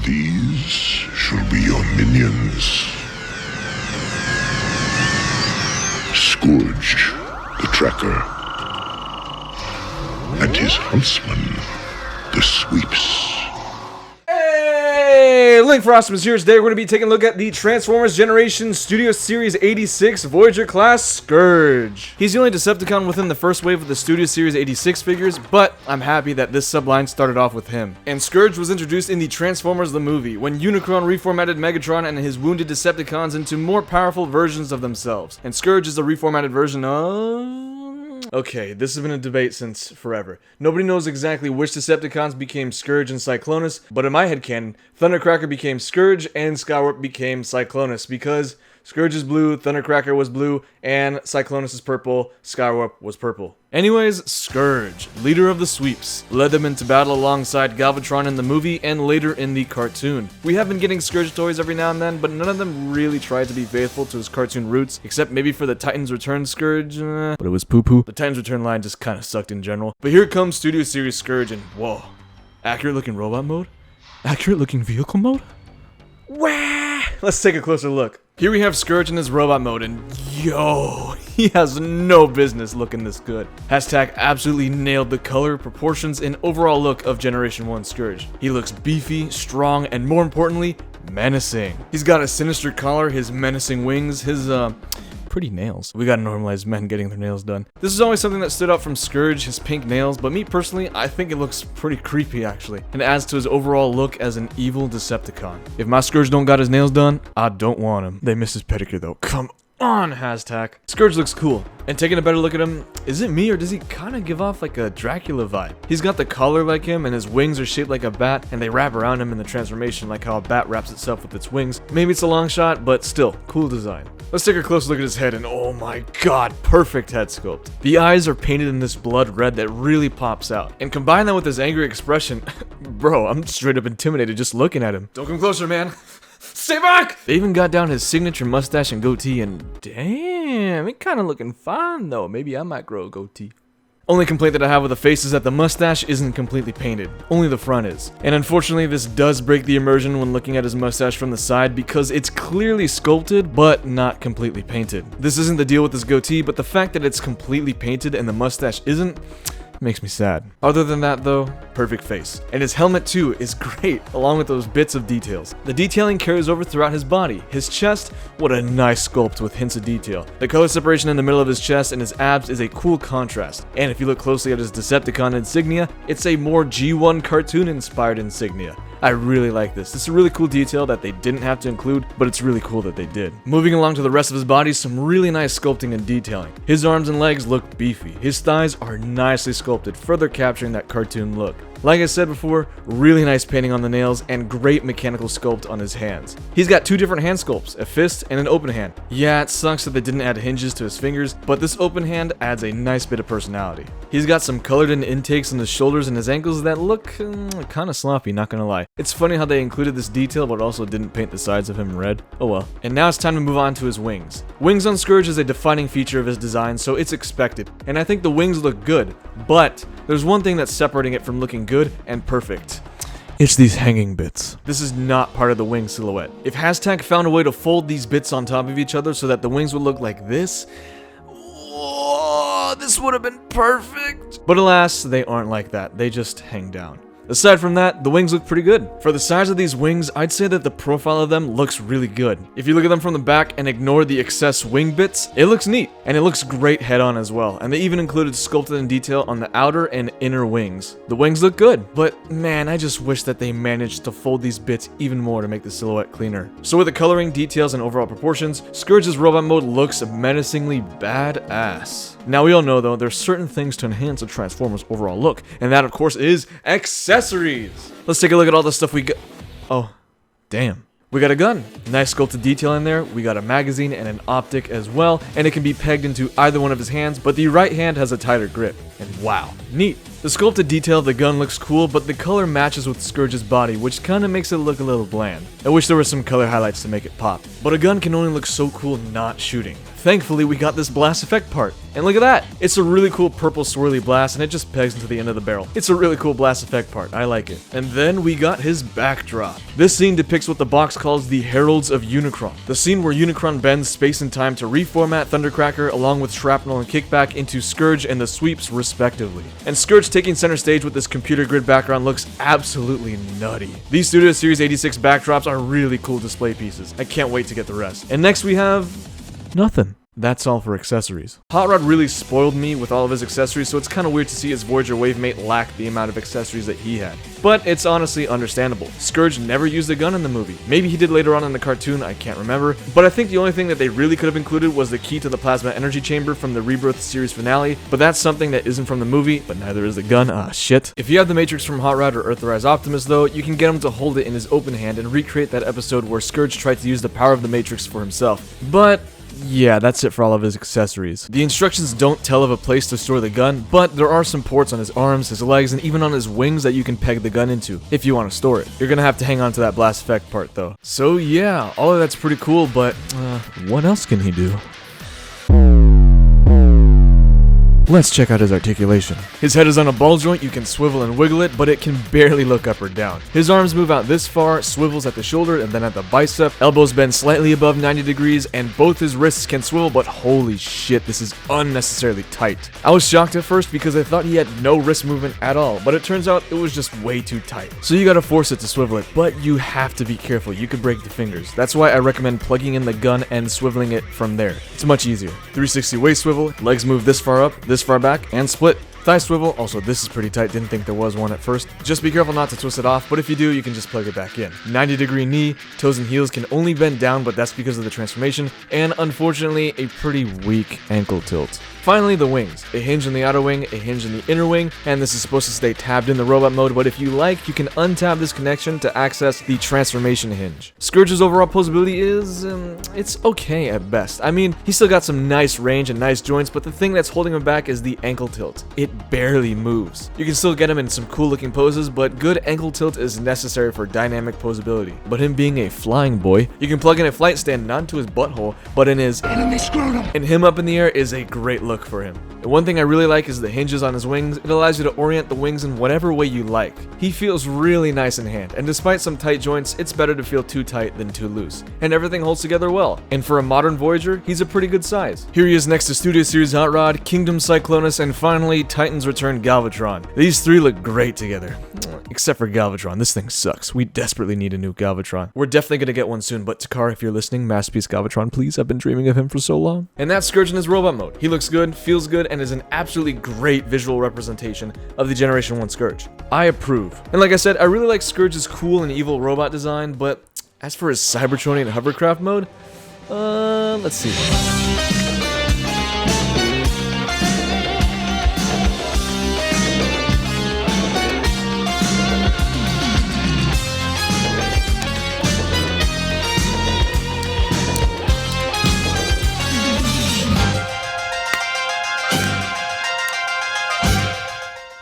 These shall be your minions. Scourge, the tracker, and his huntsman, the sweeps. Hey, LinkFrostimus here. Today we're going to be taking a look at the Transformers Generation Studio Series 86 Voyager class Scourge. He's the only Decepticon within the first wave of the Studio Series 86 figures, but I'm happy that this subline started off with him. And Scourge was introduced in the Transformers the movie, when Unicron reformatted Megatron and his wounded Decepticons into more powerful versions of themselves. And Scourge is a reformatted version of... Okay, this has been a debate since forever. Nobody knows exactly which Decepticons became Scourge and Cyclonus, but in my headcanon, Thundercracker became Scourge and Skywarp became Cyclonus because Scourge is blue, Thundercracker was blue, and Cyclonus is purple, Skywarp was purple. Anyways, Scourge, leader of the sweeps, led them into battle alongside Galvatron in the movie and later in the cartoon. We have been getting Scourge toys every now and then, but none of them really tried to be faithful to his cartoon roots, except maybe for the Titans Return Scourge, but it was poo-poo. The Titans Return line just kinda sucked in general. But here comes Studio Series Scourge and whoa, accurate looking robot mode? Accurate looking vehicle mode? Wah! Let's take a closer look. Here we have Scourge in his robot mode, and yo, he has no business looking this good. Hashtag absolutely nailed the color, proportions, and overall look of Generation 1 Scourge. He looks beefy, strong, and more importantly, menacing. He's got a sinister collar, his menacing wings, his, pretty nails. We gotta normalize men getting their nails done. This is always something that stood out from Scourge, his pink nails, but me personally, I think it looks pretty creepy actually, and adds to his overall look as an evil Decepticon. If my Scourge don't got his nails done, I don't want him. They miss his pedicure though. Come on, Hashtag. Scourge looks cool. And taking a better look at him, is it me or does he kind of give off like a Dracula vibe? He's got the collar like him and his wings are shaped like a bat and they wrap around him in the transformation like how a bat wraps itself with its wings. Maybe it's a long shot, but still, cool design. Let's take a close look at his head and oh my god, perfect head sculpt. The eyes are painted in this blood red that really pops out. And combine that with his angry expression, bro, I'm straight up intimidated just looking at him. Don't come closer, man. Stay back! They even got down his signature mustache and goatee and damn, it kinda looking fine though. Maybe I might grow a goatee. Only complaint that I have with the face is that the mustache isn't completely painted, only the front is. And unfortunately this does break the immersion when looking at his mustache from the side because it's clearly sculpted but not completely painted. This isn't the deal with this goatee, but the fact that it's completely painted and the mustache isn't, makes me sad. Other than that though, perfect face. And his helmet too is great, along with those bits of details. The detailing carries over throughout his body. His chest, what a nice sculpt with hints of detail. The color separation in the middle of his chest and his abs is a cool contrast. And if you look closely at his Decepticon insignia, it's a more G1 cartoon inspired insignia. I really like this. This is a really cool detail that they didn't have to include, but it's really cool that they did. Moving along to the rest of his body, some really nice sculpting and detailing. His arms and legs look beefy. His thighs are nicely sculpted, further capturing that cartoon look. Like I said before, really nice painting on the nails and great mechanical sculpt on his hands. He's got two different hand sculpts, a fist and an open hand. Yeah, it sucks that they didn't add hinges to his fingers, but this open hand adds a nice bit of personality. He's got some colored in intakes on his shoulders and his ankles that look kinda sloppy, not gonna lie. It's funny how they included this detail but also didn't paint the sides of him red. Oh well. And now it's time to move on to his wings. Wings on Scourge is a defining feature of his design, so it's expected. And I think the wings look good, but there's one thing that's separating it from looking good and perfect. It's these hanging bits. This is not part of the wing silhouette. If Hashtag found a way to fold these bits on top of each other so that the wings would look like this, oh, this would have been perfect. But alas, they aren't like that. They just hang down. Aside from that, the wings look pretty good. For the size of these wings, I'd say that the profile of them looks really good. If you look at them from the back and ignore the excess wing bits, it looks neat. And it looks great head on as well. And they even included sculpted in detail on the outer and inner wings. The wings look good, but man, I just wish that they managed to fold these bits even more to make the silhouette cleaner. So with the coloring, details, and overall proportions, Scourge's robot mode looks menacingly badass. Now we all know though, there's certain things to enhance a Transformers overall look, and that of course is accessories. Let's take a look at all the stuff we got. Oh, damn. We got a gun, nice sculpted detail in there, we got a magazine and an optic as well, and it can be pegged into either one of his hands, but the right hand has a tighter grip. and wow, neat. The sculpted detail of the gun looks cool, but the color matches with Scourge's body, which kinda makes it look a little bland. I wish there were some color highlights to make it pop. But a gun can only look so cool not shooting. Thankfully, we got this blast effect part. And look at that! It's a really cool purple swirly blast, and it just pegs into the end of the barrel. It's a really cool blast effect part, I like it. And then we got his backdrop. This scene depicts what the box calls the Heralds of Unicron. The scene where Unicron bends space and time to reformat Thundercracker along with Shrapnel and Kickback into Scourge and the Sweeps respectively. And Scourge taking center stage with this computer grid background looks absolutely nutty. These Studio Series 86 backdrops are really cool display pieces. I can't wait to get the rest. And next we have... nothing. That's all for accessories. Hot Rod really spoiled me with all of his accessories, so it's kinda weird to see his Voyager Wavemate lack the amount of accessories that he had. But it's honestly understandable. Scourge never used a gun in the movie. Maybe he did later on in the cartoon, I can't remember. But I think the only thing that they really could have included was the key to the plasma energy chamber from the Rebirth series finale, but that's something that isn't from the movie, but neither is the gun. Ah, shit. If you have the Matrix from Hot Rod or Earthrise Optimus though, you can get him to hold it in his open hand and recreate that episode where Scourge tried to use the power of the Matrix for himself. But... yeah, that's it for all of his accessories. The instructions don't tell of a place to store the gun, but there are some ports on his arms, his legs, and even on his wings that you can peg the gun into, if you want to store it. You're gonna have to hang on to that blast effect part though. So yeah, all of that's pretty cool, but what else can he do? Let's check out his articulation. His head is on a ball joint, you can swivel and wiggle it, but it can barely look up or down. His arms move out this far, swivels at the shoulder and then at the bicep, elbows bend slightly above 90 degrees, and both his wrists can swivel, but holy shit, this is unnecessarily tight. I was shocked at first because I thought he had no wrist movement at all, but it turns out it was just way too tight. So you gotta force it to swivel it, but you have to be careful, you could break the fingers. That's why I recommend plugging in the gun and swiveling it from there. It's much easier. 360 waist swivel, legs move this far up, this far back, and split. Thigh swivel, also this is pretty tight, didn't think there was one at first. Just be careful not to twist it off, but if you do, you can just plug it back in. 90-degree knee, toes and heels can only bend down, but that's because of the transformation, and unfortunately, a pretty weak ankle tilt. Finally, the wings. A hinge in the outer wing, a hinge in the inner wing, and this is supposed to stay tabbed in the robot mode, but if you like, you can untab this connection to access the transformation hinge. Scourge's overall posability is, it's okay at best. I mean, he's still got some nice range and nice joints, but the thing that's holding him back is the ankle tilt. It barely moves. You can still get him in some cool looking poses, but good ankle tilt is necessary for dynamic posability. But him being a flying boy, you can plug in a flight stand not into his butthole, but in his enemy scrotum. And him up in the air is a great look for him. And one thing I really like is the hinges on his wings. It allows you to orient the wings in whatever way you like. He feels really nice in hand, and despite some tight joints, it's better to feel too tight than too loose. And everything holds together well. And for a modern Voyager, he's a pretty good size. Here he is next to Studio Series Hot Rod, Kingdom Cyclonus, and finally, Titan's Return Galvatron. These three look great together. Except for Galvatron, this thing sucks. We desperately need a new Galvatron. We're definitely gonna get one soon, but Takar, if you're listening, Masterpiece Galvatron, please. I've been dreaming of him for so long. And that's Scourge in his robot mode. He looks good, feels good, and is an absolutely great visual representation of the Generation 1 Scourge. I approve. And like I said, I really like Scourge's cool and evil robot design, but as for his Cybertronian hovercraft mode, let's see.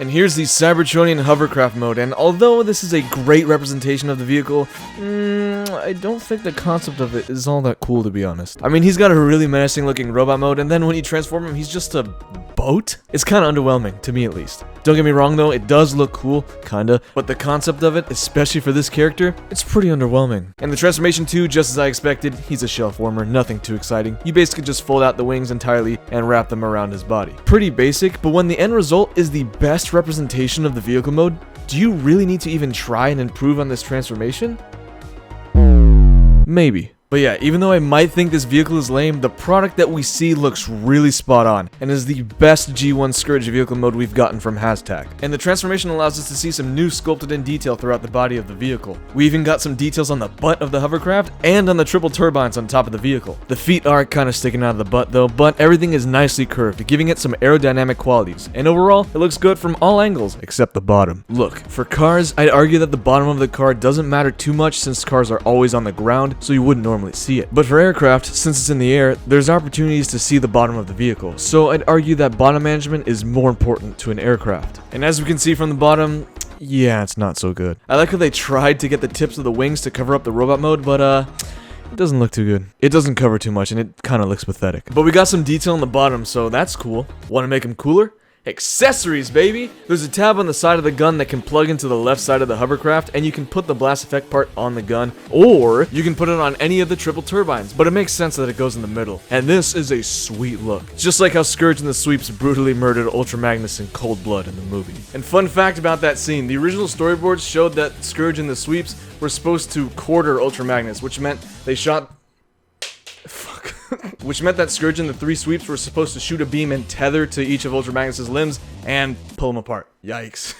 And here's the Cybertronian hovercraft mode, and although this is a great representation of the vehicle, I don't think the concept of it is all that cool, to be honest. I mean, he's got a really menacing looking robot mode, and then when you transform him, he's just a boat? It's kinda underwhelming, to me at least. Don't get me wrong though, it does look cool, kinda, but the concept of it, especially for this character, it's pretty underwhelming. And the transformation too, just as I expected, he's a shell former, nothing too exciting. You basically just fold out the wings entirely and wrap them around his body. Pretty basic, but when the end result is the best representation of the vehicle mode, do you really need to even try and improve on this transformation? Maybe. But yeah, even though I might think this vehicle is lame, the product that we see looks really spot on, and is the best G1 Scourge vehicle mode we've gotten from Hashtag. And the transformation allows us to see some new sculpted in detail throughout the body of the vehicle. We even got some details on the butt of the hovercraft, and on the triple turbines on top of the vehicle. The feet are kind of sticking out of the butt though, but everything is nicely curved, giving it some aerodynamic qualities. And overall, it looks good from all angles, except the bottom. Look, for cars, I'd argue that the bottom of the car doesn't matter too much since cars are always on the ground, so you wouldn't normally normally see it. But for aircraft, since it's in the air, there's opportunities to see the bottom of the vehicle. So I'd argue that bottom management is more important to an aircraft. And as we can see from the bottom, yeah, it's not so good. I like how they tried to get the tips of the wings to cover up the robot mode, but it doesn't look too good. It doesn't cover too much, and it kind of looks pathetic. But we got some detail on the bottom, so that's cool. Want to make them cooler? Accessories, baby! There's a tab on the side of the gun that can plug into the left side of the hovercraft, and you can put the blast effect part on the gun, or you can put it on any of the triple turbines, but it makes sense that it goes in the middle. And this is a sweet look. Just like how Scourge and the Sweeps brutally murdered Ultra Magnus in cold blood in the movie. And fun fact about that scene, the original storyboards showed that Scourge and the Sweeps were supposed to quarter Ultra Magnus, which meant they shot... which meant that Scourge and the 3 Sweeps were supposed to shoot a beam and tether to each of Ultra Magnus' limbs and pull them apart. Yikes.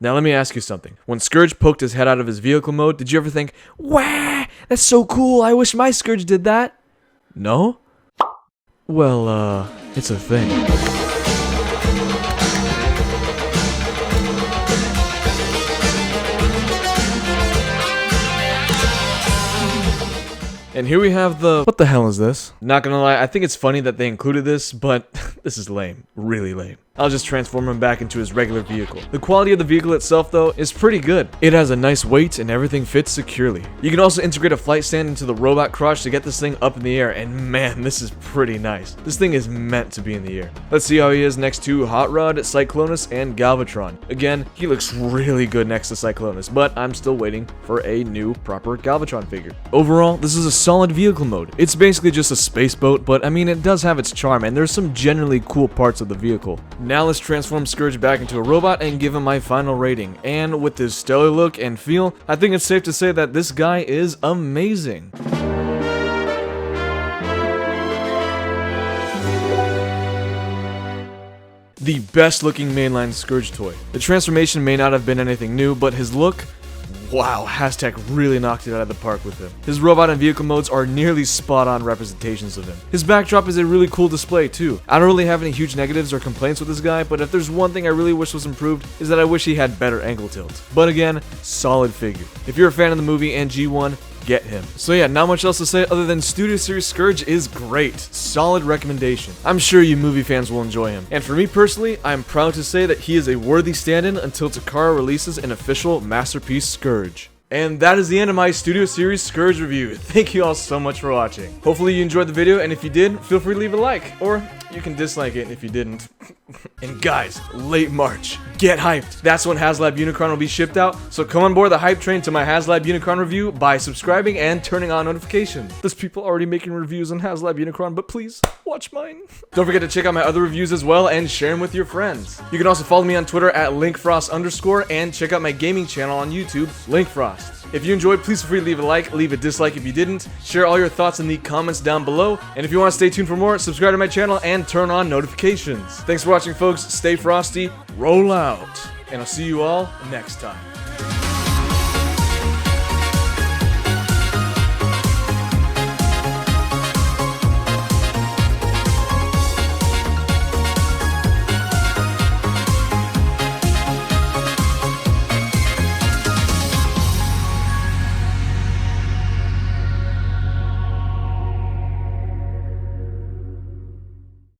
Now let me ask you something. When Scourge poked his head out of his vehicle mode, did you ever think, "Wah, that's so cool, I wish my Scourge did that"? No? Well, it's a thing. And here we have the... What the hell is this? Not gonna lie, I think it's funny that they included this, but this is lame. Really lame. I'll just transform him back into his regular vehicle. The quality of the vehicle itself, though, is pretty good. It has a nice weight and everything fits securely. You can also integrate a flight stand into the robot crotch to get this thing up in the air, and man, this is pretty nice. This thing is meant to be in the air. Let's see how he is next to Hot Rod, Cyclonus, and Galvatron. Again, he looks really good next to Cyclonus, but I'm still waiting for a new proper Galvatron figure. Overall, this is a solid vehicle mode. It's basically just a space boat, but I mean, it does have its charm, and there's some generally cool parts of the vehicle. Now let's transform Scourge back into a robot and give him my final rating. And with his stellar look and feel, I think it's safe to say that this guy is amazing. The best looking mainline Scourge toy. The transformation may not have been anything new, but his look... Wow, Hashtag really knocked it out of the park with him. His robot and vehicle modes are nearly spot-on representations of him. His backdrop is a really cool display too. I don't really have any huge negatives or complaints with this guy, but if there's one thing I really wish was improved, is that I wish he had better angle tilt. But again, solid figure. If you're a fan of the movie and G1, get him. So yeah, not much else to say other than Studio Series Scourge is great. Solid recommendation. I'm sure you movie fans will enjoy him. And for me personally, I'm proud to say that he is a worthy stand-in until Takara releases an official Masterpiece Scourge. And that is the end of my Studio Series Scourge review. Thank you all so much for watching. Hopefully you enjoyed the video, and if you did, feel free to leave a like, or you can dislike it if you didn't. And guys, late March, get hyped. That's when HasLab Unicron will be shipped out, so come on board the hype train to my HasLab Unicron review by subscribing and turning on notifications. There's people already making reviews on HasLab Unicron, but please, watch mine. Don't forget to check out my other reviews as well and share them with your friends. You can also follow me on Twitter at LinkFrost_ and check out my gaming channel on YouTube, LinkFrost. If you enjoyed, please feel free to leave a like, leave a dislike if you didn't, share all your thoughts in the comments down below, and if you want to stay tuned for more, subscribe to my channel and turn on notifications. Thanks for watching, folks. Stay frosty, roll out, and I'll see you all next time.